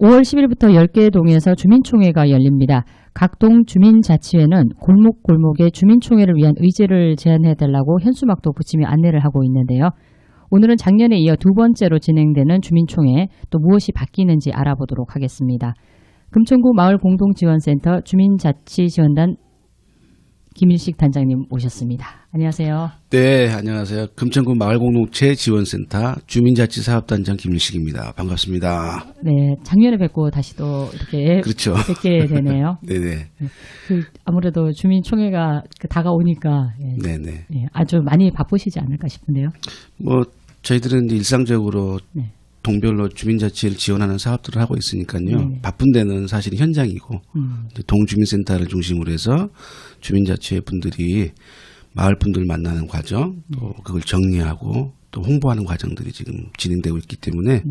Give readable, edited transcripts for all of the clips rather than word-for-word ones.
5월 10일부터 10개 동에서 주민총회가 열립니다. 각 동 주민자치회는 골목골목에 주민총회를 위한 의제를 제안해달라고 현수막도 붙이며 안내를 하고 있는데요. 오늘은 작년에 이어 두 번째로 진행되는 주민총회, 또 무엇이 바뀌는지 알아보도록 하겠습니다. 금천구 마을공동지원센터 주민자치지원단 김일식 단장님 오셨습니다. 안녕하세요. 네, 안녕하세요. 금천구 마을공동체 지원센터 주민자치사업단장 김일식입니다. 반갑습니다. 네, 작년에 뵙고 다시 또 이렇게 그렇죠. 뵙게 되네요. 네네. 아무래도 주민총회가 다가오니까 네네. 아주 많이 바쁘시지 않을까 싶은데요. 뭐 저희들은 이제 일상적으로 네. 동별로 주민자치를 지원하는 사업들을 하고 있으니까요. 네. 바쁜 데는 사실 현장이고 이제 동주민센터를 중심으로 해서 주민자치회 분들이 마을 분들 만나는 과정, 또 그걸 정리하고 또 홍보하는 과정들이 지금 진행되고 있기 때문에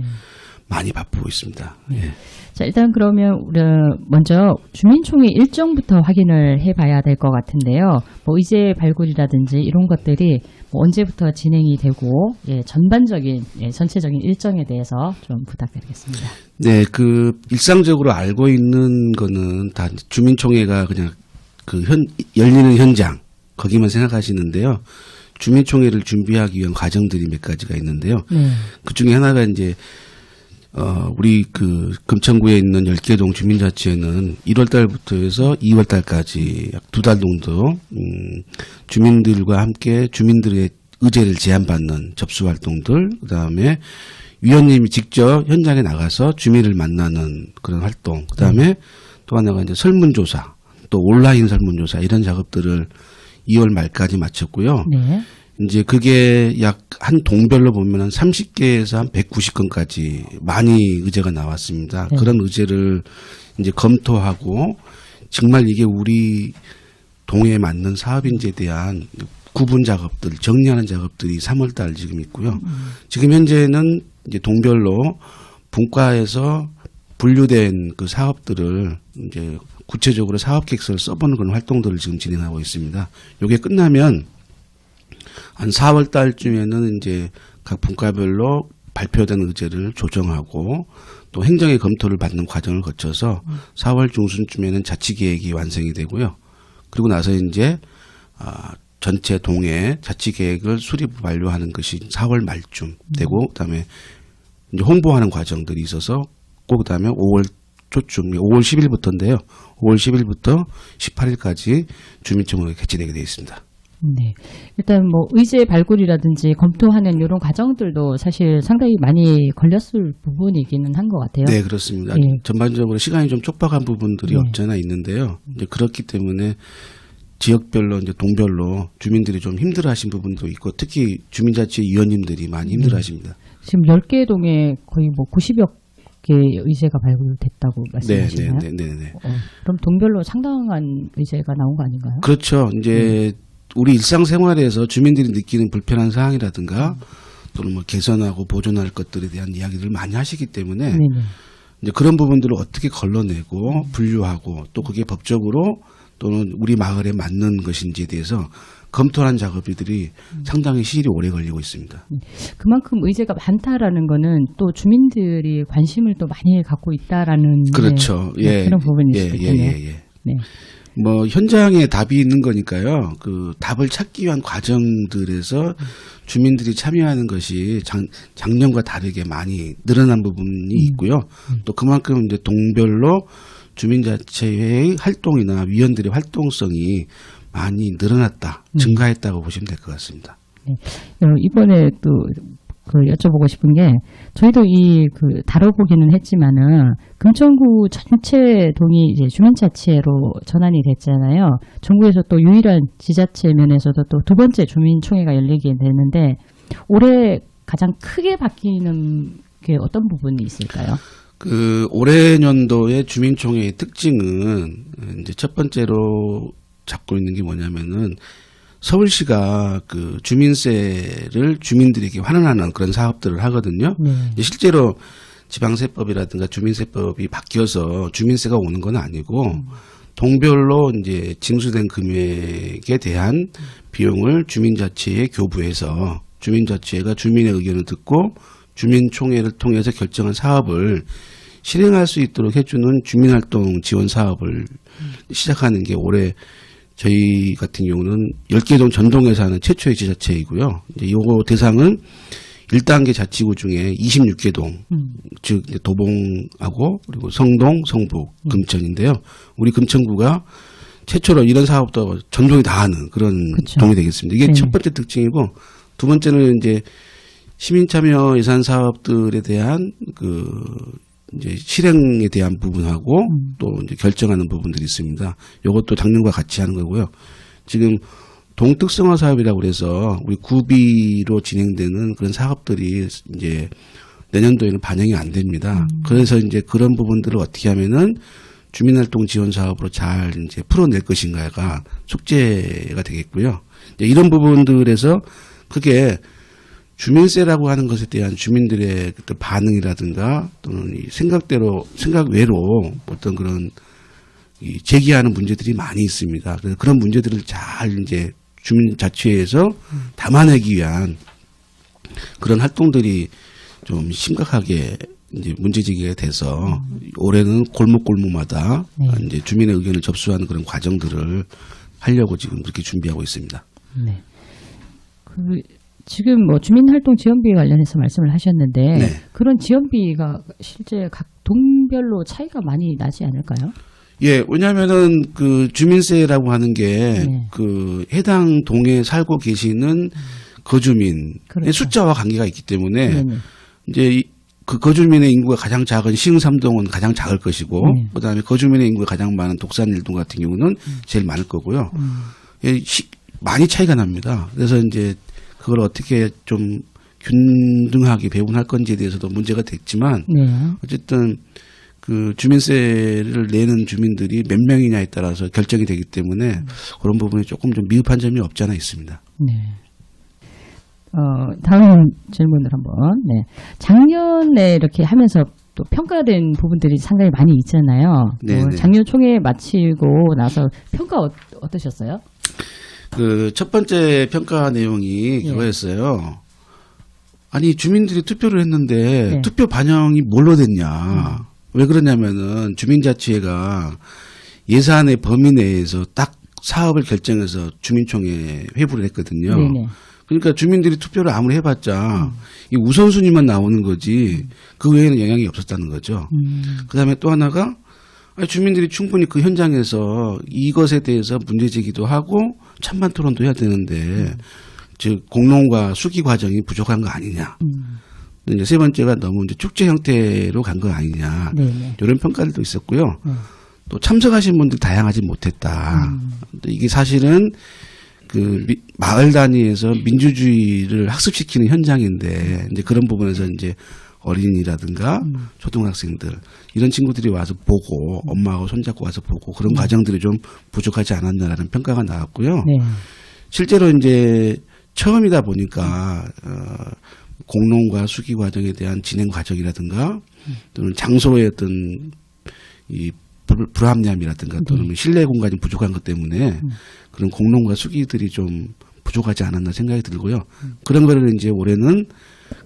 많이 바쁘고 있습니다. 예. 자, 일단 그러면 우리 먼저 주민총회 일정부터 확인을 해봐야 될 것 같은데요. 뭐 의제 발굴이라든지 이런 것들이 뭐 언제부터 진행이 되고 전반적인 전체적인 일정에 대해서 좀 부탁드리겠습니다. 네, 그 일상적으로 알고 있는 거는 다 주민총회가 그냥 그 열리는 현장 거기만 생각하시는데요. 주민총회를 준비하기 위한 과정들이 몇 가지가 있는데요. 그 중에 하나가 이제 우리 그 금천구에 있는 10개 동 주민자치회는 1월 달부터 해서 2월 달까지 약 2달 정도 주민들과 함께 주민들의 의제를 제안받는 접수 활동들, 그다음에 위원님이 직접 현장에 나가서 주민을 만나는 그런 활동, 그다음에 또 하나가 이제 설문조사, 또 온라인 설문조사 이런 작업들을 2월 말까지 마쳤고요. 네. 이제 그게 약 한 동별로 보면은 30개에서 한 190건까지 많이 의제가 나왔습니다. 네. 그런 의제를 이제 검토하고 정말 이게 우리 동에 맞는 사업인지에 대한 구분 작업들, 정리하는 작업들이 3월 달 지금 있고요. 지금 현재는 이제 동별로 분과해서 분류된 그 사업들을 이제 구체적으로 사업 계획서를 써보는 그런 활동들을 지금 진행하고 있습니다. 요게 끝나면 한 4월 달쯤에는 이제 각 분과별로 발표된 의제를 조정하고 또 행정의 검토를 받는 과정을 거쳐서 4월 중순쯤에는 자치계획이 완성이 되고요. 그리고 나서 이제 전체 동의 자치계획을 수립 완료하는 것이 4월 말쯤 되고 그다음에 이제 홍보하는 과정들이 있어서 그다음에 5월 초쯤 5월 10일부터인데요. 5월 10일부터 18일까지 주민총회가 개최되게 되어 있습니다. 네. 일단 뭐 의제 발굴이라든지 검토하는 이런 과정들도 사실 상당히 많이 걸렸을 부분이기는 한 것 같아요. 네, 그렇습니다. 예. 전반적으로 시간이 좀 촉박한 부분들이 없지 않아 있는데요. 이제 그렇기 때문에 지역별로 이제 동별로 주민들이 좀 힘들어하신 부분도 있고 특히 주민자치 위원님들이 많이 힘들어하십니다. 지금 10개 동에 거의 뭐 90여 개 의제가 발굴됐다고 말씀하시나요? 네. 그럼 동별로 상당한 의제가 나온 거 아닌가요? 그렇죠. 이제 우리 일상생활에서 주민들이 느끼는 불편한 사항이라든가 또는 뭐 개선하고 보존할 것들에 대한 이야기를 많이 하시기 때문에 이제 그런 부분들을 어떻게 걸러내고 분류하고 또 그게 법적으로 또는 우리 마을에 맞는 것인지에 대해서 검토하는 작업들이 상당히 시일이 오래 걸리고 있습니다. 그만큼 의제가 많다라는 거는 또 주민들이 관심을 또 많이 갖고 있다라는 그렇죠. 그런 부분이 있겠네요. 네. 뭐 현장에 답이 있는 거니까요. 그 답을 찾기 위한 과정들에서 주민들이 참여하는 것이 작년과 다르게 많이 늘어난 부분이 있고요. 또 그만큼 이제 동별로 주민자치회의 활동이나 위원들의 활동성이 많이 늘어났다, 증가했다고 보시면 될 것 같습니다. 네. 이번에 또 여쭤보고 싶은 게 저희도 다뤄보기는 했지만은 금천구 전체 동이 이제 주민자치회로 전환이 됐잖아요. 전국에서 또 유일한 지자체 면에서도 또 두 번째 주민총회가 열리게 되는데 올해 가장 크게 바뀌는 게 어떤 부분이 있을까요? 그 올해 연도의 주민총회의 특징은 이제 첫 번째로 잡고 있는 게 뭐냐면은 서울시가 그 주민세를 주민들에게 환원하는 그런 사업들을 하거든요. 실제로 지방세법이라든가 주민세법이 바뀌어서 주민세가 오는 건 아니고 동별로 이제 징수된 금액에 대한 비용을 주민자치회에 교부해서 주민자치회가 주민의 의견을 듣고 주민총회를 통해서 결정한 사업을 실행할 수 있도록 해주는 주민활동 지원 사업을 시작하는 게 올해 저희 같은 경우는 10개 전동에서 하는 최초의 지자체이고요. 이제 요거 대상은 1단계 자치구 중에 26개 동, 즉 도봉하고 그리고 성동, 성북, 금천인데요. 우리 금천구가 최초로 이런 사업도 전동이 다 하는 그런 그쵸. 동이 되겠습니다. 이게 첫 번째 특징이고, 두 번째는 이제 시민 참여 예산 사업들에 대한 이제 실행에 대한 부분하고 또 이제 결정하는 부분들이 있습니다. 이것도 작년과 같이 하는 거고요. 지금 동특성화 사업이라고 그래서 우리 구비로 진행되는 그런 사업들이 이제 내년도에는 반영이 안 됩니다. 그래서 이제 그런 부분들을 어떻게 하면은 주민활동 지원 사업으로 잘 이제 풀어낼 것인가가 숙제가 되겠고요. 이제 이런 부분들에서 크게 주민세라고 하는 것에 대한 주민들의 반응이라든가 또는 생각 외로 어떤 그런 제기하는 문제들이 많이 있습니다. 그래서 그런 문제들을 잘 이제 주민자치회에서 담아내기 위한 그런 활동들이 좀 심각하게 이제 문제 제기가 돼서 올해는 골목골목마다 이제 주민의 의견을 접수하는 그런 과정들을 하려고 지금 그렇게 준비하고 있습니다. 네. 지금 뭐 주민활동 지원비 관련해서 말씀을 하셨는데 네. 그런 지원비가 실제 각 동별로 차이가 많이 나지 않을까요? 예, 왜냐하면은 그 주민세라고 하는 게 네. 그 해당 동에 살고 계시는 거주민의 그렇죠. 숫자와 관계가 있기 때문에 네네. 이제 그 거주민의 인구가 가장 작은 시흥 3동은 가장 작을 것이고 그다음에 거주민의 인구가 가장 많은 독산 1동 같은 경우는 제일 많을 거고요. 예, 많이 차이가 납니다. 그래서 이제 그걸 어떻게 좀 균등하게 배분할 건지에 대해서도 문제가 됐지만 네. 어쨌든 그 주민세를 내는 주민들이 몇 명이냐에 따라서 결정이 되기 때문에 그런 부분이 조금 좀 미흡한 점이 없지 않아 있습니다. 네. 다음 질문을 한번. 네. 작년에 이렇게 하면서 또 평가된 부분들이 상당히 많이 있잖아요. 네네. 작년 총회 마치고 나서 평가 어떠셨어요? 그 첫 번째 평가 내용이 예. 그거였어요. 아니 주민들이 투표를 했는데 네. 투표 반영이 뭘로 됐냐. 왜 그러냐면은 주민자치회가 예산의 범위 내에서 딱 사업을 결정해서 주민총회 회부를 했거든요. 네네. 그러니까 주민들이 투표를 아무리 해봤자 이 우선순위만 나오는 거지 그 외에는 영향이 없었다는 거죠. 그다음에 또 하나가 아니, 주민들이 충분히 그 현장에서 이것에 대해서 문제 제기도 하고 찬반 토론도 해야 되는데 즉 공론과 수기 과정이 부족한 거 아니냐. 이제 세 번째가 너무 이제 축제 형태로 간 거 아니냐. 네네. 이런 평가들도 있었고요. 또 참석하신 분들 다양하지 못했다. 이게 사실은 그 마을 단위에서 민주주의를 학습시키는 현장인데 이제 그런 부분에서 이제 어린이라든가 초등학생들 이런 친구들이 와서 보고 엄마하고 손잡고 와서 보고 그런 과정들이 좀 부족하지 않았냐라는 평가가 나왔고요. 네. 실제로 이제 처음이다 보니까 공론과 수기 과정에 대한 진행 과정이라든가 또는 장소의 어떤 이 불합리함이라든가 또는 실내 공간이 부족한 것 때문에 그런 공론과 수기들이 좀 부족하지 않았나 생각이 들고요. 그런 거를 이제 올해는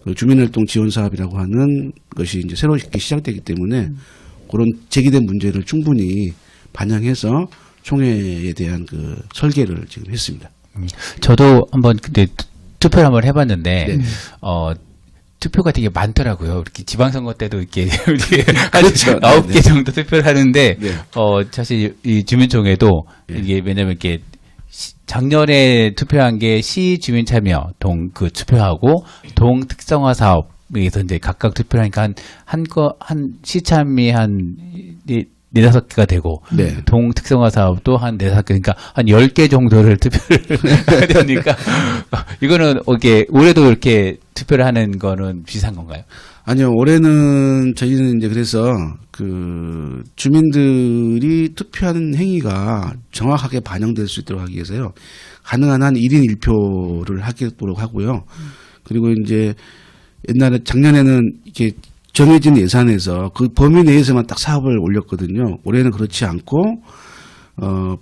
그 주민활동 지원 사업이라고 하는 것이 이제 새롭게 시작되기 때문에 그런 제기된 문제를 충분히 반영해서 총회에 대한 그 설계를 지금 했습니다. 저도 한번 그때 투표를 한번 해봤는데 네. 투표가 되게 많더라고요. 이렇게 지방선거 때도 이렇게 그렇죠. 9개 정도 투표를 하는데 네. 사실 이 주민총회도 네. 이게 왜냐면 이렇게 작년에 투표한 게 시 주민 참여 동 그 투표하고 동 특성화 사업에서 이제 각각 투표를 하니까 한 시참이 한 4-5개가 되고 네. 동 특성화 사업도 한 4-5개 그러니까 한 10개 정도를 투표를 해야 되니까 이거는 이게 올해도 이렇게 투표를 하는 거는 비슷한 건가요? 아니요, 올해는 저희는 이제 그래서 그 주민들이 투표하는 행위가 정확하게 반영될 수 있도록 하기 위해서요. 가능한 한 1인 1표를 하도록 하고요. 그리고 이제 작년에는 이렇게 정해진 예산에서 그 범위 내에서만 딱 사업을 올렸거든요. 올해는 그렇지 않고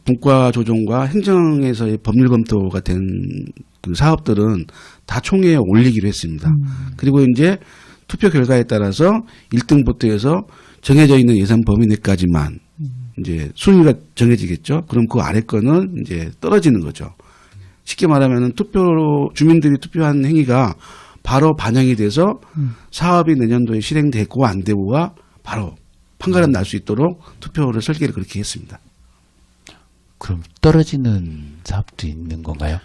분과 조정과 행정에서의 법률 검토가 된 그 사업들은 다 총회에 올리기로 했습니다. 그리고 이제 투표 결과에 따라서 1등부터 해서 정해져 있는 예산 범위 내까지만 이제 순위가 정해지겠죠. 그럼 그 아래 거는 이제 떨어지는 거죠. 쉽게 말하면은 주민들이 투표한 행위가 바로 반영이 돼서 사업이 내년도에 실행되고 안 되고가 바로 판가름 날 수 있도록 투표를 설계를 그렇게 했습니다. 그럼 떨어지는 사업도 있는 건가요?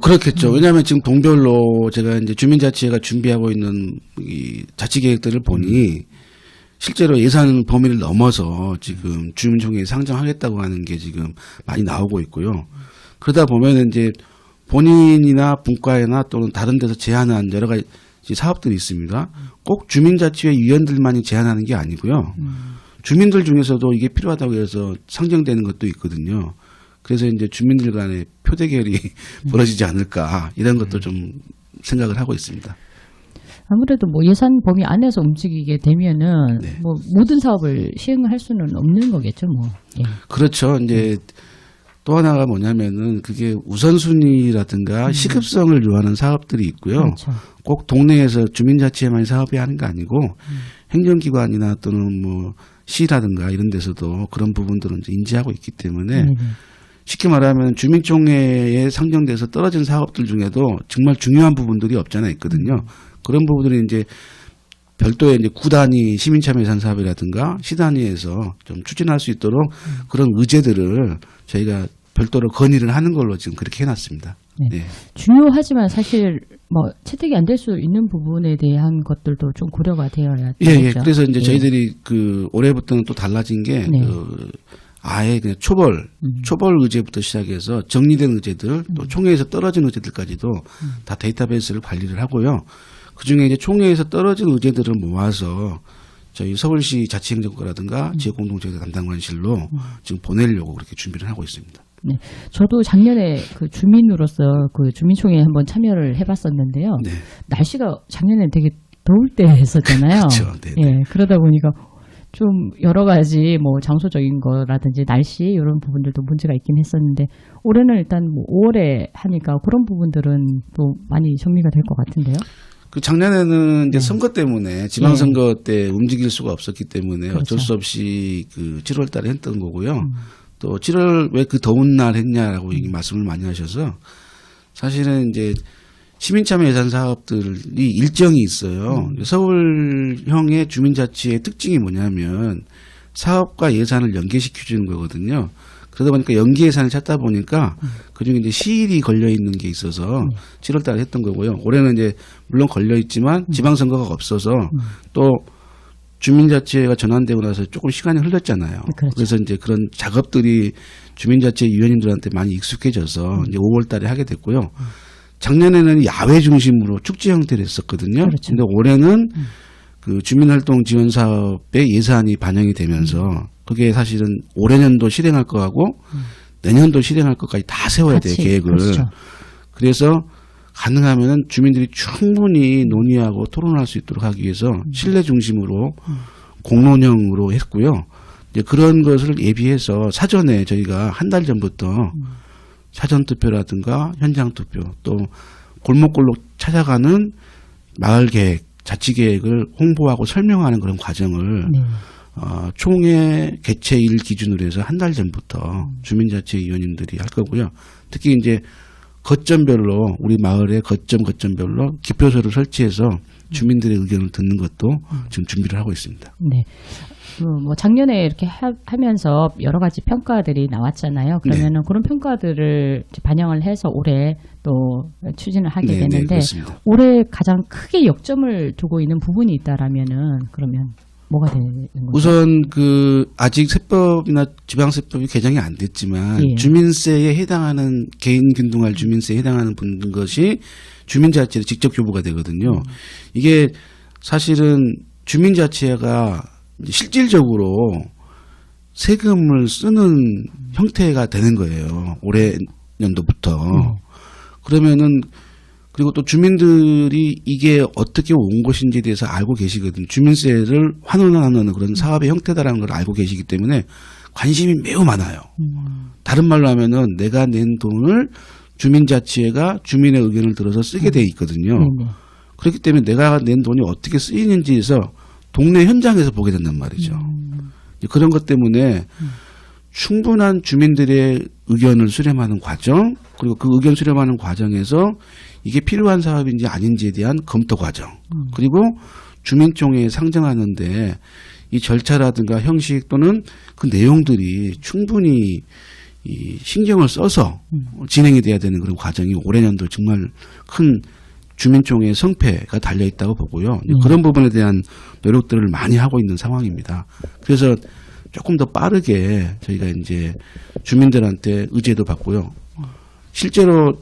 그렇겠죠. 왜냐하면 지금 동별로 제가 이제 주민자치회가 준비하고 있는 이 자치 계획들을 보니 실제로 예산 범위를 넘어서 지금 주민총회에 상정하겠다고 하는 게 지금 많이 나오고 있고요. 그러다 보면 이제 본인이나 분과회나 또는 다른 데서 제안한 여러 가지 사업들이 있습니다. 꼭 주민자치회 위원들만이 제안하는 게 아니고요. 주민들 중에서도 이게 필요하다고 해서 상정되는 것도 있거든요. 그래서 이제 주민들 간의 표대결이 벌어지지 않을까 이런 것도 좀 생각을 하고 있습니다. 아무래도 뭐 예산 범위 안에서 움직이게 되면은 네. 뭐 모든 사업을 시행할 수는 없는 거겠죠, 뭐. 예. 그렇죠. 이제 또 하나가 뭐냐면은 그게 우선순위라든가 시급성을 요하는 사업들이 있고요. 그렇죠. 꼭 동네에서 주민자치회만 사업이 하는 게 아니고 행정기관이나 또는 뭐 시라든가 이런 데서도 그런 부분들은 이제 인지하고 있기 때문에 네네. 쉽게 말하면 주민총회에 상정돼서 떨어진 사업들 중에도 정말 중요한 부분들이 없잖아 있거든요. 그런 부분들이 이제 별도의 이제 구단위 시민참여 예산 사업이라든가 시단위에서 좀 추진할 수 있도록 그런 의제들을 저희가 별도로 건의를 하는 걸로 지금 그렇게 해놨습니다. 네. 네. 중요하지만 사실 뭐 채택이 안 될 수 있는 부분에 대한 것들도 좀 고려가 되어야 예, 예. 되겠죠. 그래서 이제 예. 저희들이 그 올해부터는 또 달라진 게 네. 아예 그냥 초벌 의제부터 시작해서 정리된 의제들 또 총회에서 떨어진 의제들까지도 다 데이터베이스를 관리를 하고요. 그중에 이제 총회에서 떨어진 의제들을 모아서 저희 서울시 자치행정과라든가 지역공동체육 담당관실로 지금 보내려고 그렇게 준비를 하고 있습니다. 네. 저도 작년에 그 주민으로서 그 주민총회에 한번 참여를 해봤었는데요. 네. 날씨가 작년에 되게 더울 때 했었잖아요. 그렇죠. 네. 예, 그러다 보니까 좀 여러 가지 뭐 장소적인 거라든지 날씨 이런 부분들도 문제가 있긴 했었는데 올해는 일단 뭐 5월에 하니까 그런 부분들은 또 많이 정리가 될 것 같은데요. 그 작년에는 이제 선거 때문에 지방선거 때 움직일 수가 없었기 때문에 그렇죠. 어쩔 수 없이 그 7월 달에 했던 거고요. 또 7월 왜 그 더운 날 했냐라고 말씀을 많이 하셔서 사실은 이제 시민참여 예산 사업들이 일정이 있어요. 서울형의 주민자치의 특징이 뭐냐면 사업과 예산을 연계시켜주는 거거든요. 그러다 보니까 연기 예산을 찾다 보니까 그중에 이제 시일이 걸려 있는 게 있어서 7월 달에 했던 거고요. 올해는 이제 물론 걸려 있지만 지방선거가 없어서 또 주민자치회가 전환되고 나서 조금 시간이 흘렀잖아요. 그렇죠. 그래서 이제 그런 작업들이 주민자치회 위원님들한테 많이 익숙해져서 이제 5월 달에 하게 됐고요. 작년에는 야외 중심으로 축제 형태를 했었거든요. 그렇죠. 근데 올해는 그 주민활동 지원 사업의 예산이 반영이 되면서 그게 사실은 올해년도 실행할 거하고 내년도 실행할 것까지 다 세워야 돼요, 계획을. 그렇죠. 그래서 가능하면은 주민들이 충분히 논의하고 토론할 수 있도록 하기 위해서 실내 중심으로 공론형으로 했고요. 이제 그런 것을 예비해서 사전에 저희가 한 달 전부터 사전 투표라든가 현장 투표 또 골목골목 찾아가는 마을 계획, 자치 계획을 홍보하고 설명하는 그런 과정을 네. 총회 개최일 기준으로 해서 한 달 전부터 주민자치위원님들이 할 거고요. 특히 이제 거점별로 우리 마을의 거점별로 기표소를 설치해서 주민들의 의견을 듣는 것도 지금 준비를 하고 있습니다. 네. 뭐 작년에 이렇게 하면서 여러 가지 평가들이 나왔잖아요. 그러면은 그런 평가들을 이제 반영을 해서 올해 또 추진을 하게 네, 되는데 그렇습니다. 올해 가장 크게 역점을 두고 있는 부분이 있다라면은 그러면 뭐가 되는 거죠? 우선 그 아직 세법이나 지방세법이 개정이 안 됐지만 예. 주민세에 해당하는 개인 균등할 주민세에 해당하는 것이 주민자치에 직접 교부가 되거든요. 이게 사실은 주민자치회가 실질적으로 세금을 쓰는 형태가 되는 거예요. 올해 연도부터. 그러면은 그리고 또 주민들이 이게 어떻게 온 것인지에 대해서 알고 계시거든요. 주민세를 환원하는 그런 사업의 형태다라는 걸 알고 계시기 때문에 관심이 매우 많아요. 다른 말로 하면은 내가 낸 돈을 주민자치회가 주민의 의견을 들어서 쓰게 돼 있거든요. 네네. 그렇기 때문에 내가 낸 돈이 어떻게 쓰이는지에서 동네 현장에서 보게 된단 말이죠. 그런 것 때문에 충분한 주민들의 의견을 수렴하는 과정, 그리고 그 의견 수렴하는 과정에서 이게 필요한 사업인지 아닌지에 대한 검토 과정, 그리고 주민총회에 상정하는데 이 절차라든가 형식 또는 그 내용들이 충분히 이 신경을 써서 진행이 돼야 되는 그런 과정이 올해년도 정말 큰 주민총회 성패가 달려 있다고 보고요. 그런 부분에 대한 노력들을 많이 하고 있는 상황입니다. 그래서 조금 더 빠르게 저희가 이제 주민들한테 의제도 받고요. 실제로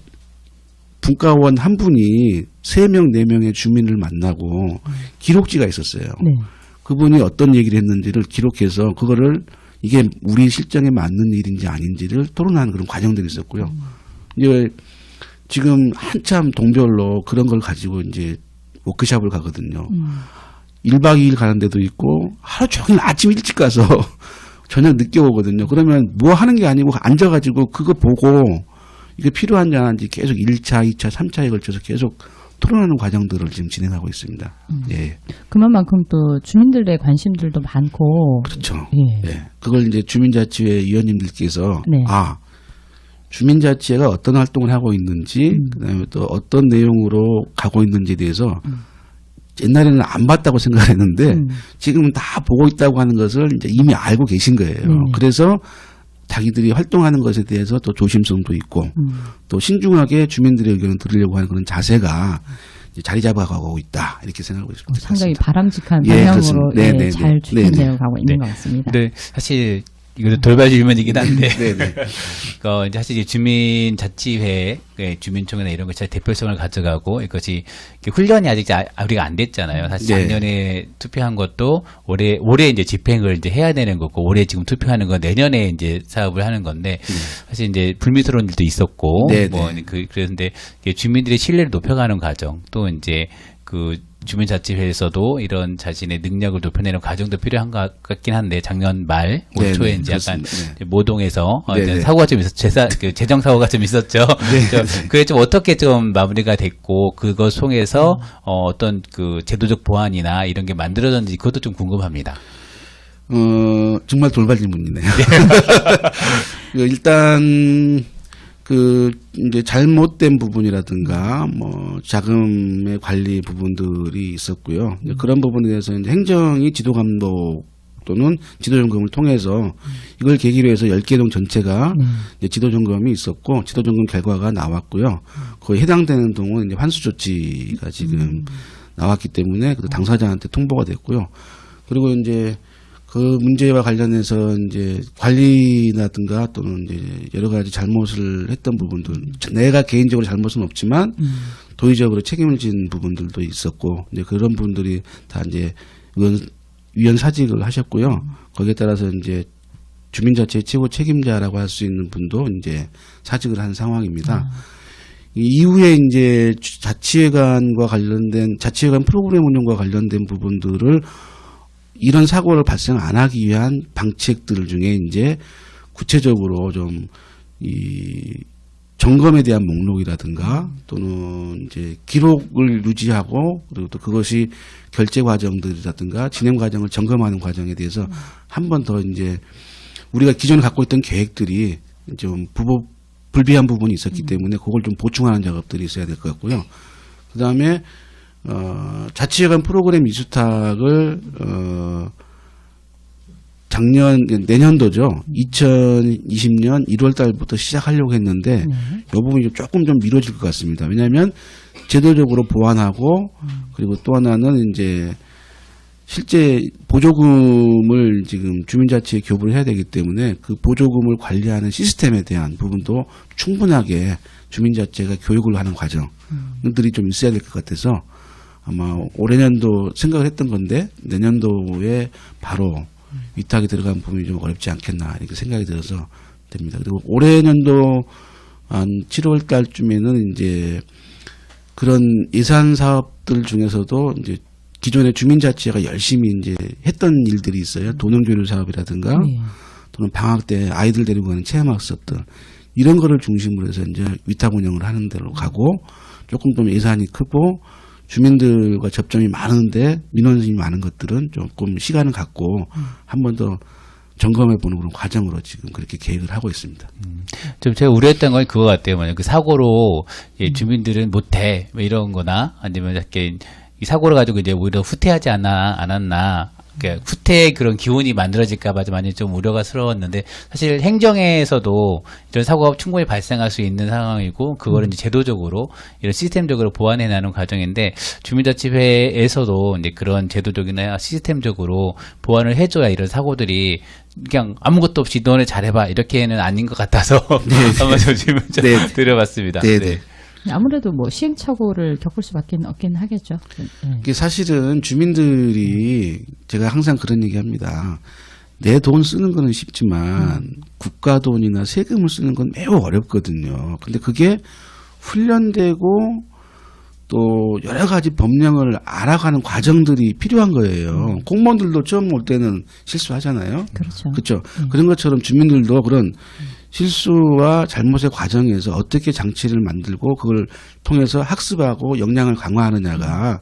분과원 한 분이 3명, 4명의 주민을 만나고 기록지가 있었어요. 네. 그분이 어떤 얘기를 했는지를 기록해서 그거를 이게 우리 실정에 맞는 일인지 아닌지를 토론하는 그런 과정들이 있었고요. 이제 지금 한참 동별로 그런 걸 가지고 이제 워크숍을 가거든요. 1박 2일 가는 데도 있고 하루 종일 아침 일찍 가서 저녁 늦게 오거든요. 그러면 뭐 하는 게 아니고 앉아가지고 그거 보고 이게 필요한지 안 한지 계속 1차, 2차, 3차에 걸쳐서 계속 토론하는 과정들을 지금 진행하고 있습니다. 예. 그만큼 또 주민들의 관심들도 많고. 그렇죠. 예. 예. 그걸 이제 주민자치회 위원님들께서 네. 주민자치회가 어떤 활동을 하고 있는지 그다음에 또 어떤 내용으로 가고 있는지에 대해서 옛날에는 안 봤다고 생각했는데 지금은 다 보고 있다고 하는 것을 이제 이미 알고 계신 거예요. 그래서 자기들이 활동하는 것에 대해서 또 조심성도 있고 또 신중하게 주민들의 의견을 들으려고 하는 그런 자세가 이제 자리 잡아가고 있다 이렇게 생각하고 있습니다. 상당히 바람직한 예, 방향으로 그렇습니다. 예, 네네네. 잘 추진되어 네네. 가고 있는 네. 것 같습니다. 근데 사실 이것도 돌발 질문이긴 한데, 네네. 이제 사실 주민자치회, 주민총회나 이런 것이 대표성을 가져가고 이것이 훈련이 아직 우리가 안 됐잖아요. 사실 네. 작년에 투표한 것도 올해 이제 집행을 이제 해야 되는 거고, 올해 지금 투표하는 건 내년에 이제 사업을 하는 건데, 사실 이제 불미스러운 일도 있었고, 네네. 그런데 주민들의 신뢰를 높여가는 과정, 또 이제 주민자치회에서도 이런 자신의 능력을 높여내는 과정도 필요한 것 같긴 한데 작년 말, 올 네네, 초에 이제 약간 그렇습니다. 네. 모동에서 네네. 사고가 좀 재정 사고가 좀 있었죠. 그게 좀 어떻게 좀 마무리가 됐고 그것 통해서 어떤 그 제도적 보완이나 이런 게 만들어졌는지 그것도 좀 궁금합니다. 정말 돌발 질문이네요. 일단 이제 잘못된 부분이라든가 뭐 자금의 관리 부분들이 있었고요. 그런 부분에 대해서 이제 행정이 지도 감독 또는 지도 점검을 통해서 이걸 계기로 해서 10개 동 전체가 이제 지도 점검이 있었고 지도 점검 결과가 나왔고요. 거의 해당되는 동은 이제 환수 조치가 지금 나왔기 때문에 그 당사자한테 통보가 됐고요. 그리고 이제 그 문제와 관련해서 이제 관리라든가 또는 이제 여러 가지 잘못을 했던 부분들, 내가 개인적으로 잘못은 없지만 도의적으로 책임을 진 부분들도 있었고, 이제 그런 분들이 다 이제 위원 사직을 하셨고요. 거기에 따라서 이제 주민자치의 최고 책임자라고 할 수 있는 분도 이제 사직을 한 상황입니다. 이후에 이제 자치회관 프로그램 운영과 관련된 부분들을 이런 사고를 발생 안 하기 위한 방책들 중에 이제 구체적으로 좀 이 점검에 대한 목록이라든가 또는 이제 기록을 유지하고 그리고 또 그것이 결제 과정들이라든가 진행 과정을 점검하는 과정에 대해서 한 번 더 이제 우리가 기존에 갖고 있던 계획들이 좀 불비한 부분이 있었기 때문에 그걸 좀 보충하는 작업들이 있어야 될 것 같고요. 그 다음에 자치회관 프로그램 위수탁을 내년도죠. 2020년 1월 달부터 시작하려고 했는데 이 부분이 조금 좀 미뤄질 것 같습니다. 왜냐하면 제도적으로 보완하고 그리고 또 하나는 이제 실제 보조금을 지금 주민자치에 교부를 해야 되기 때문에 그 보조금을 관리하는 시스템에 대한 부분도 충분하게 주민자치가 교육을 하는 과정들이 좀 있어야 될 것 같아서 아마 올해년도 생각을 했던 건데 내년도에 바로 위탁이 들어간 부분이 좀 어렵지 않겠나 이렇게 생각이 들어서 됩니다. 그리고 올해년도 한 7월 달쯤에는 이제 그런 예산 사업들 중에서도 이제 기존의 주민자치회가 열심히 이제 했던 일들이 있어요. 도농교류 사업이라든가 또는 방학 때 아이들 데리고 가는 체험학습들 이런 거를 중심으로 해서 이제 위탁 운영을 하는 데로 가고 조금 좀 예산이 크고 주민들과 접점이 많은데 민원이 많은 것들은 조금 시간을 갖고 한 번 더 점검해보는 그런 과정으로 지금 그렇게 계획을 하고 있습니다. 좀 제가 우려했던 건 그거 같아요. 만약 그 사고로 주민들은 못해 뭐 이런 거나 아니면 이렇게 이 사고를 가지고 이제 오히려 후퇴하지 않았나. 그러니까 후퇴의 그런 기운이 만들어질까봐 많이 좀 우려가스러웠는데 사실 행정에서도 이런 사고가 충분히 발생할 수 있는 상황이고 그거를 이제 제도적으로 이런 시스템적으로 보완해 나가는 과정인데 주민자치회에서도 이제 그런 제도적이나 시스템적으로 보완을 해줘야 이런 사고들이 그냥 아무것도 없이 너네 잘해봐 이렇게는 아닌 것 같아서 한번 좀 질문 좀 드려봤습니다. 네. 아무래도 뭐 시행착오를 겪을 수밖에 없긴 하겠죠. 네. 이게 사실은 주민들이 제가 항상 그런 얘기합니다. 내 돈 쓰는 거는 쉽지만 국가 돈이나 세금을 쓰는 건 매우 어렵거든요. 근데 그게 훈련되고 또 여러 가지 법령을 알아가는 과정들이 필요한 거예요. 공무원들도 처음 올 때는 실수하잖아요. 그렇죠. 그렇죠. 그런 것처럼 주민들도 그런 실수와 잘못의 과정에서 어떻게 장치를 만들고 그걸 통해서 학습하고 역량을 강화하느냐가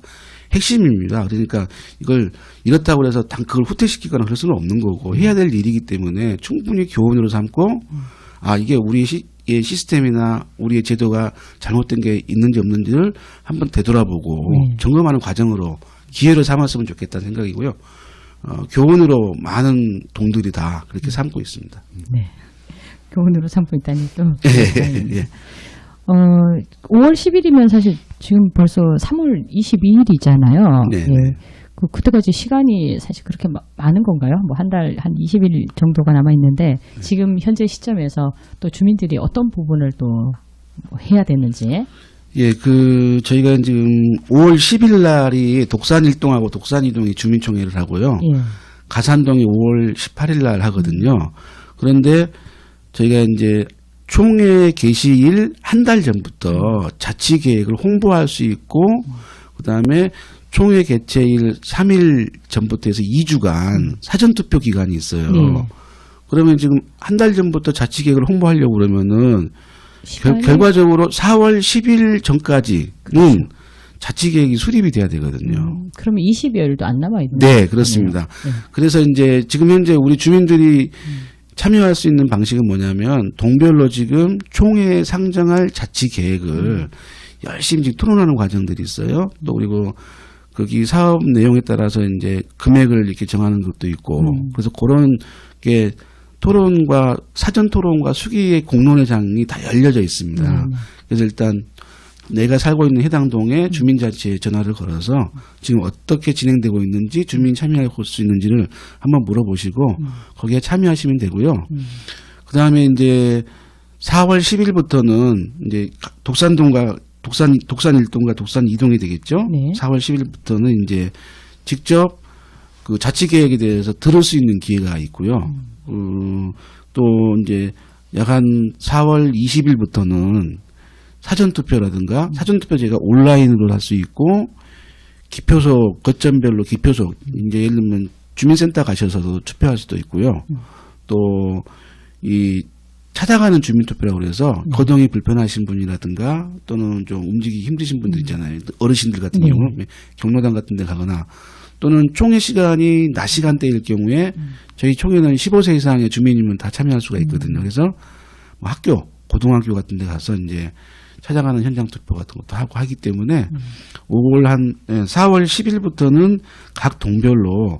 핵심입니다. 그러니까 이걸 이렇다고 해서 그걸 후퇴시키거나 그럴 수는 없는 거고 해야 될 일이기 때문에 충분히 교훈으로 삼고 이게 우리 시스템이나 우리의 제도가 잘못된 게 있는지 없는지를 한번 되돌아보고 점검하는 과정으로 기회를 삼았으면 좋겠다는 생각이고요. 교훈으로 많은 동들이 다 그렇게 삼고 있습니다. 네. 교훈으로 삼고 있다니 또. 예. 5월 10일이면 사실 지금 벌써 3월 22일이잖아요. 네. 예. 그때까지 시간이 사실 그렇게 많은 건가요? 뭐 한 달, 한 20일 정도가 남아있는데 지금 현재 시점에서 또 주민들이 어떤 부분을 또 해야 되는지. 예, 저희가 지금 5월 10일 날이 독산일동하고 독산이동이 주민총회를 하고요. 예. 가산동이 5월 18일 날 하거든요. 그런데 저희가 이제 총회 개시일 한 달 전부터 자치 계획을 홍보할 수 있고, 그 다음에 총회 개최일 3일 전부터 해서 2주간 사전투표 기간이 있어요. 그러면 지금 한 달 전부터 자치 계획을 홍보하려고 그러면은 결과적으로 4월 10일 전까지는 그렇죠. 자치 계획이 수립이 돼야 되거든요. 그러면 20여일도 안 남아있네요. 네, 그렇습니다. 네. 그래서 이제 지금 현재 우리 주민들이 참여할 수 있는 방식은 뭐냐면 동별로 지금 총회에 상정할 자치 계획을 열심히 지금 토론하는 과정들이 있어요. 또 그리고 거기 사업 내용에 따라서 이제 금액을 이렇게 정하는 것도 있고 그래서 그런 게 토론과 사전 토론과 수기의 공론회장이 다 열려져 있습니다. 그래서 일단 내가 살고 있는 해당 동에 주민자치에 전화를 걸어서 지금 어떻게 진행되고 있는지 주민 참여할 수 있는지를 한번 물어보시고 거기에 참여하시면 되고요. 그다음에 이제 4월 10일부터는 이제 독산동과 독산일동과 독산이동이 되겠죠. 네. 4월 10일부터는 이제 직접 그 자치 계획에 대해서 들을 수 있는 기회가 있고요. 또 이제 약한 4월 20일부터는 사전투표라든가 사전투표 제가 온라인으로 할 수 있고 기표소 거점별로 기표소 이제 예를 들면 주민센터 가셔서도 투표할 수도 있고요. 또 이 찾아가는 주민투표라고 그래서 거동이 불편하신 분이라든가 또는 좀 움직이기 힘드신 분들 있잖아요. 어르신들 같은 경우 경로당 같은 데 가거나 또는 총회 시간이 낮 시간대일 경우에 저희 총회는 15세 이상의 주민이면 다 참여할 수가 있거든요. 그래서 뭐 학교, 고등학교 같은 데 가서 이제 찾아가는 현장 투표 같은 것도 하고 하기 때문에 4월 10일부터는 각 동별로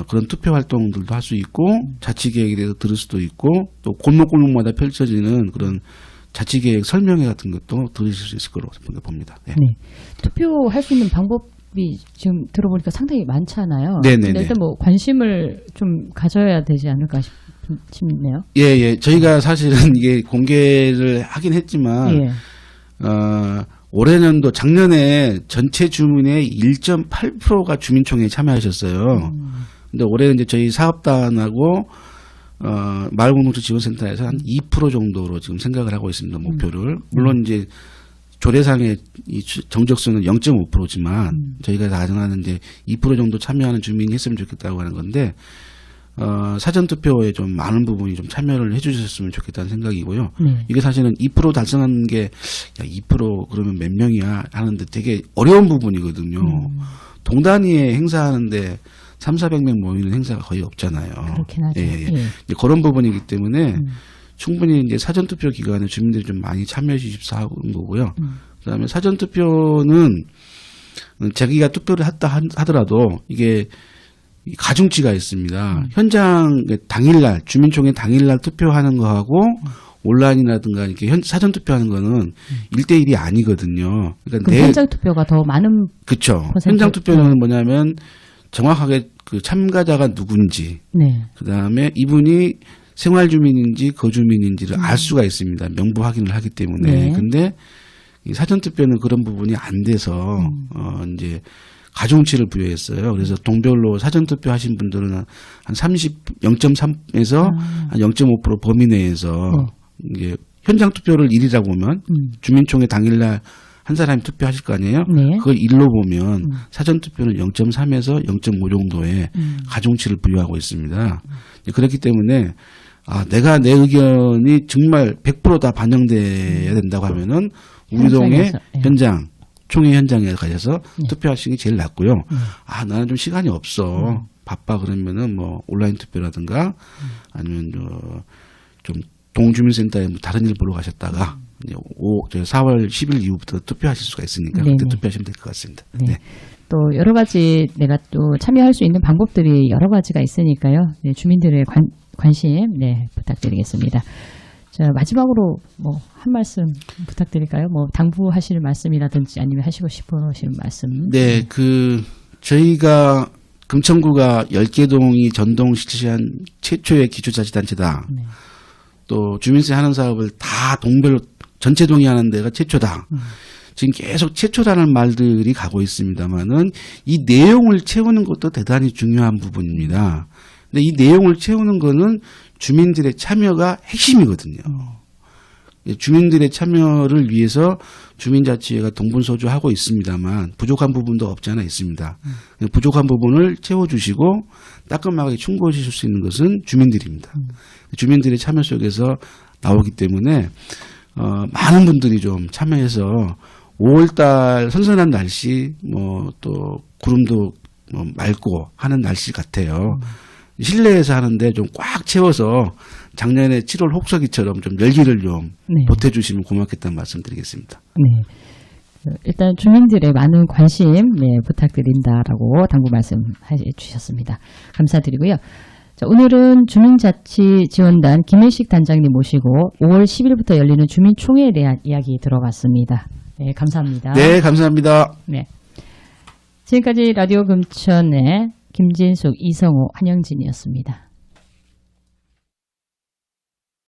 그런 투표 활동들도 할 수 있고 자치 계획에 대해서 들을 수도 있고 또 골목골목마다 펼쳐지는 그런 자치 계획 설명회 같은 것도 들으실 수 있을 거라고 봅니다. 네. 네. 투표할 수 있는 방법이 지금 들어보니까 상당히 많잖아요. 네네네. 근데 일단 뭐 관심을 좀 가져야 되지 않을까 싶네요. 예. 저희가 사실은 이게 공개를 하긴 했지만 올해년도 작년에 전체 주민의 1.8%가 주민총회에 참여하셨어요. 근데 올해는 이제 저희 사업단하고 마을공동체 지원센터에서 한 2% 정도로 지금 생각을 하고 있습니다. 목표를. 물론 이제 조례상의 이 정적수는 0.5%지만 저희가 가정하는 이제 2% 정도 참여하는 주민이 했으면 좋겠다고 하는 건데 사전투표에 좀 많은 부분이 좀 참여를 해주셨으면 좋겠다는 생각이고요. 네. 이게 사실은 2% 달성하는 게, 야, 2% 그러면 몇 명이야 하는데 되게 어려운 부분이거든요. 동단위에 행사하는데 300~400명 모이는 행사가 거의 없잖아요. 그렇긴 하죠. 예, 예. 예. 이제 그런 부분이기 때문에 충분히 이제 사전투표 기간에 주민들이 좀 많이 참여해 주십사 하는 거고요. 그다음에 사전투표는 자기가 투표를 했다 하더라도 이게 가중치가 있습니다. 현장 당일날 주민총회 당일날 투표하는 거하고 온라인이라든가 이렇게 사전 투표하는 거는 1대1이 아니거든요. 그러니까 그럼 현장 투표가 더 많은 그렇죠. 퍼센트? 현장 투표는 뭐냐면 정확하게 그 참가자가 누군지, 네. 그다음에 이분이 생활 주민인지 거주민인지를 알 수가 있습니다. 명부 확인을 하기 때문에. 네. 근데 이 사전 투표는 그런 부분이 안 돼서 이제 가중치를 부여했어요. 그래서 동별로 사전 투표 하신 분들은 한 0.3에서 한 0.5% 범위 내에서 이게 현장 투표를 1이라고 보면 주민총회 당일날 한 사람이 투표하실 거 아니에요? 네. 그걸 1로 보면 사전 투표는 0.3에서 0.5 정도의 가중치를 부여하고 있습니다. 그렇기 때문에 내가 내 의견이 정말 100% 다 반영돼야 된다고 하면은 우리 동의 현장 총회 현장에 가셔서 투표하시는 게 제일 낫고요. 나는 좀 시간이 없어. 바빠 그러면은 뭐 온라인 투표라든가 아니면 좀 동주민센터에 뭐 다른 일 보러 가셨다가 이제 4월 10일 이후부터 투표하실 수가 있으니까 네네. 그때 투표하시면 될 것 같습니다. 네. 네. 또 여러 가지 내가 또 참여할 수 있는 방법들이 여러 가지가 있으니까요. 네, 주민들의 관심 부탁드리겠습니다. 자, 마지막으로 뭐 한 말씀 부탁드릴까요? 뭐 당부하실 말씀이라든지 아니면 하시고 싶으신 말씀. 네, 저희가 금천구가 10개 동이 전동 실시한 최초의 기초자치단체다. 네. 또 주민세 하는 사업을 다 동별로 전체 동의 하는 데가 최초다. 지금 계속 최초라는 말들이 가고 있습니다만은 이 내용을 채우는 것도 대단히 중요한 부분입니다. 근데 이 내용을 채우는 거는 주민들의 참여가 핵심이거든요. 주민들의 참여를 위해서 주민자치회가 동분서주하고 있습니다만 부족한 부분도 없지 않아 있습니다. 부족한 부분을 채워주시고 따끔하게 충고해 주실 수 있는 것은 주민들입니다. 주민들의 참여 속에서 나오기 때문에 많은 분들이 좀 참여해서 5월달 선선한 날씨 뭐 또 구름도 뭐 맑고 하는 날씨 같아요. 실내에서 하는데 좀 꽉 채워서 작년에 7월 혹서기처럼 좀 열기를 좀 네. 보태주시면 고맙겠다는 말씀드리겠습니다. 네. 일단 주민들의 많은 관심 부탁드린다라고 당부 말씀해 주셨습니다. 감사드리고요. 자, 오늘은 주민자치지원단 김혜식 단장님 모시고 5월 10일부터 열리는 주민총회에 대한 이야기 들어봤습니다. 네, 감사합니다. 네, 감사합니다. 네. 지금까지 라디오 금천의 김진숙, 이성호, 한영진이었습니다.